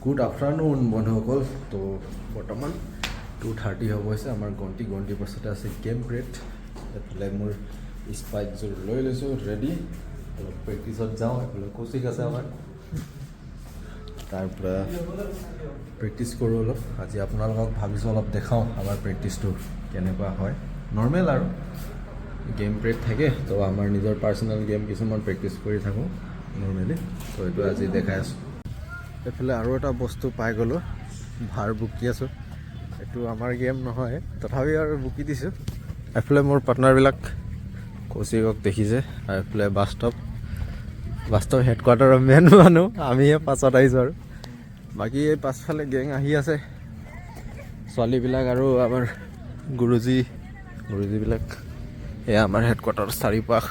Good afternoon বন্ধুসকল। তো বৰ্তমান 2:30 হ'ব হৈছে। আমাৰ গন্তি পাছতে আছে গেম ব্ৰেড। এইফালে মোৰ স্পাইকযোৰ লৈ লৈছোঁ ৰেডি, অলপ প্ৰেক্টিছত যাওঁ। এইফালে কৌশিক আছে আমাৰ, তাৰপৰা প্ৰেক্টিছ কৰোঁ অলপ। আজি আপোনালোকক ভাবিছোঁ অলপ দেখাওঁ আমাৰ প্ৰেক্টিছটো কেনেকুৱা হয়। নৰ্মেল আৰু গেম ব্ৰেড থাকে, তো আমাৰ নিজৰ পাৰ্চনেল গেম কিছুমান প্ৰেক্টিছ কৰি থাকোঁ নৰ্মেলি। তো এইটো আজি দেখাই আছোঁ। এইফালে আৰু এটা বস্তু পাই গ'লোঁ, ভাৰ বুকি আছোঁ। এইটো আমাৰ গেম নহয়, তথাপি আৰু বুকি দিছোঁ। এইফালে মোৰ পাৰ্টনাৰবিলাক কৌশিকক দেখিছে, আৰু এইফালে বাস্তৱ হেডকোৱাৰ্টাৰৰ মেইন মানুহ, আমিহে পাছত আহিছোঁ। আৰু বাকী এই পাছফালে গেং আহি আছে, ছোৱালীবিলাক আৰু আমাৰ গুৰুজীবিলাক। এয়া আমাৰ হেডকোৱাৰ্টাৰ চাৰিপাশ।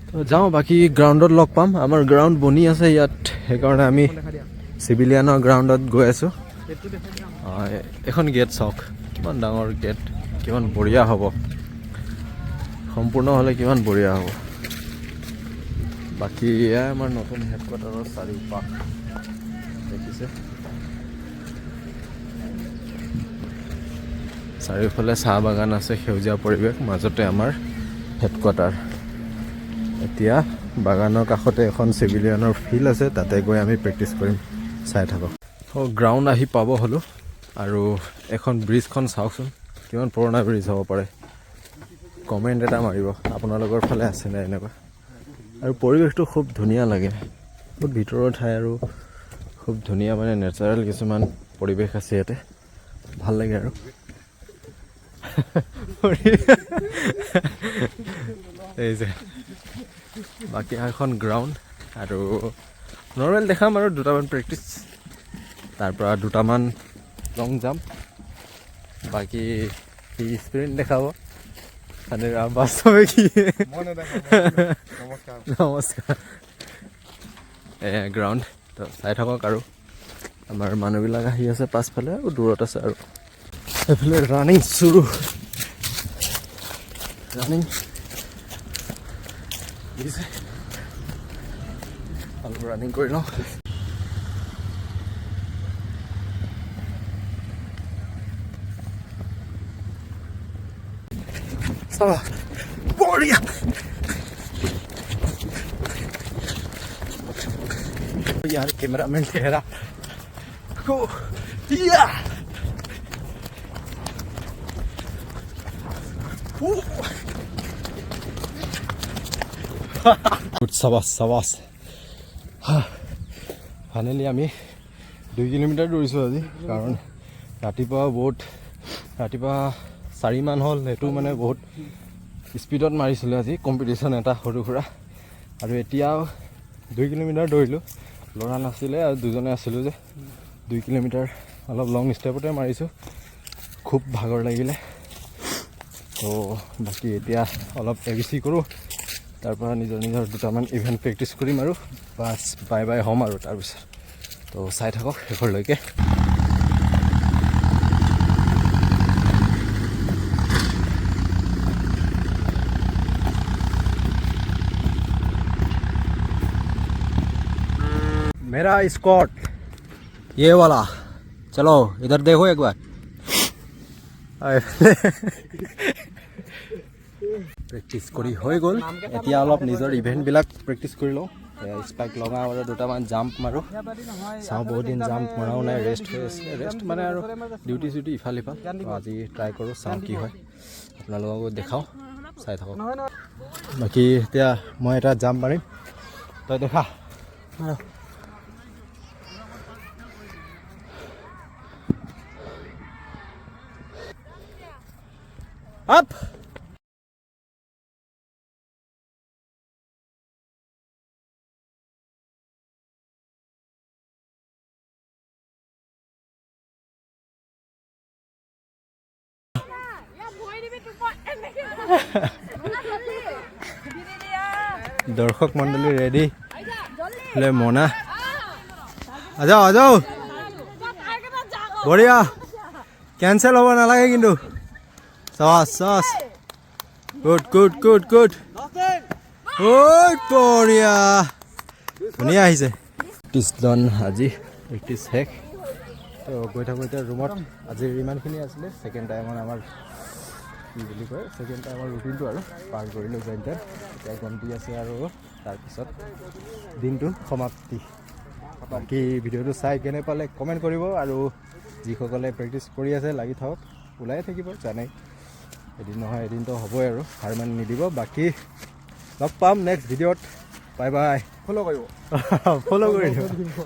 তো যাওঁ, বাকী গ্ৰাউণ্ডত লগ পাম। আমাৰ গ্ৰাউণ্ড বনি আছে ইয়াত, সেইকাৰণে আমি চিভিলিয়ানৰ গ্ৰাউণ্ডত গৈ আছোঁ। এখন গেট চাওক, কিমান ডাঙৰ গেট, কিমান বঢ়িয়া হ'ব। সম্পূৰ্ণ হ'লে কিমান বঢ়িয়া হ'ব। বাকী এয়াই আমাৰ নতুন হেডকোৱাৰ্টাৰৰ চাৰিওপাশ দেখিছে। চাৰিওফালে চাহ বাগান আছে, সেউজীয়া পৰিৱেশ, মাজতে আমাৰ হেডকোৱাৰ্টাৰ। এতিয়া বাগানৰ কাষতে এখন চিভিলিয়ানৰ ফিল্ড আছে, তাতে গৈ আমি প্ৰেক্টিছ কৰিম, চাই থাকক। গ্ৰাউণ্ড আহি পাব হ'লোঁ। আৰু এখন ব্ৰিজখন চাওকচোন, কিমান পুৰণা ব্ৰিজ হ'ব পাৰে। কমেণ্ট এটা মাৰিব আপোনালোকৰ ফালে আছেনে এনেকুৱা। আৰু পৰিৱেশটো খুব ধুনীয়া লাগে, বহুত ভিতৰৰ ঠাই আৰু খুব ধুনীয়া, মানে নেচাৰেল কিছুমান পৰিৱেশ আছে ইয়াতে, ভাল লাগে। আৰু এই যে বাকী এখন গ্ৰাউণ্ড, আৰু নৰ্মেল দেখাম আৰু দুটামান প্ৰেক্টিছ, তাৰপৰা দুটামান লং জাম্প, বাকী সি স্প্ৰিণ্ট দেখাব। বাস্তৱে কি নমস্কাৰ। গ্ৰাউণ্ড তো চাই থাকক। আৰু আমাৰ মানুহবিলাক আহি আছে পাছফালে, আৰু দূৰত আছে। আৰু এইফালে ৰানিং চুৰু, অলপ ৰানিং কৰি লওঁ। বঢ়িয়া। यार कैमरामैन चेहरा চাবাছ। ফাইনেলি আমি 2 কিলোমিটাৰ দৌৰিছোঁ আজি, কাৰণ ৰাতিপুৱা 4 মান হ'ল। সেইটো মানে বহুত স্পীডত মাৰিছিলোঁ আজি, কম্পিটিশ্যন এটা সৰু সুৰা। আৰু এতিয়াও 2 কিলোমিটাৰ দৌৰিলোঁ, ল'ৰা নাছিলে আৰু দুজনে আছিলোঁ যে। 2 কিলোমিটাৰ অলপ লং ষ্টেপতে মাৰিছোঁ, খুব ভাগৰ লাগিলে। তো বাকী এতিয়া অলপ ABC কৰোঁ, তাৰপৰা নিজৰ দুটামান ইভেণ্ট প্ৰেক্টিছ কৰিম, আৰু বাছ বাই বাই হ'ম আৰু তাৰপিছত। তো চাই থাকক শেষৰলৈকে। मेरा स्कॉट ये वाला, चलो इधर देखो एक बार। প্ৰেক্টিছ কৰি হৈ গ'ল, এতিয়া অলপ নিজৰ ইভেণ্টবিলাক প্ৰেক্টিছ কৰি লওঁ। স্পাইক লগাওঁ আৰু দুটামান জাম্প মাৰোঁ। চাওঁ, বহুত দিন জাম্প মৰাও নাই, ৰেষ্ট হৈ আছে। ৰেষ্ট মানে আৰু ডিউটি চিউটি ইফাল সিফাল। আজি ট্ৰাই কৰোঁ, চাওঁ কি হয়, আপোনালোককো দেখাওঁ, চাই থাকক। বাকী এতিয়া মই এটা জাম্প মাৰিম, তই দেখা। Up! দৰ্শক মণ্ডলী ৰেডি, মনা আজাও বঢ়িয়া, কেঞ্চেল হ'ব নালাগে কিন্তু। চাবাছ, গুড বঢ়িয়া, ধুনীয়া আহিছে। প্ৰেক্টিছ ডান আজি প্ৰেক্টিছ শেষ তো গৈ থাকোঁ এতিয়া ৰুমত আজিৰ ইমানখিনি আছিলে ছেকেণ্ড টাইমত আমাৰ কি বুলি কয় ছেকেণ্ড টাইমৰ ৰুটিনটো আৰু পাৰ কৰিলোঁ যেন তেন এতিয়া গন্তি আছে আৰু তাৰপিছত দিনটোৰ সমাপ্তি বাকী ভিডিঅ'টো চাই কেনে পালে কমেণ্ট কৰিব আৰু যিসকলে প্ৰেক্টিছ কৰি আছে লাগি থাকক ওলাই থাকিব জানেই এদিন নহয় এদিনতো হ'বই আৰু হাৰ মান নিদিব বাকী লগ পাম নেক্সট ভিডিঅ'ত বাই বাই ফ'ল' কৰিব ফ'ল' কৰি দিব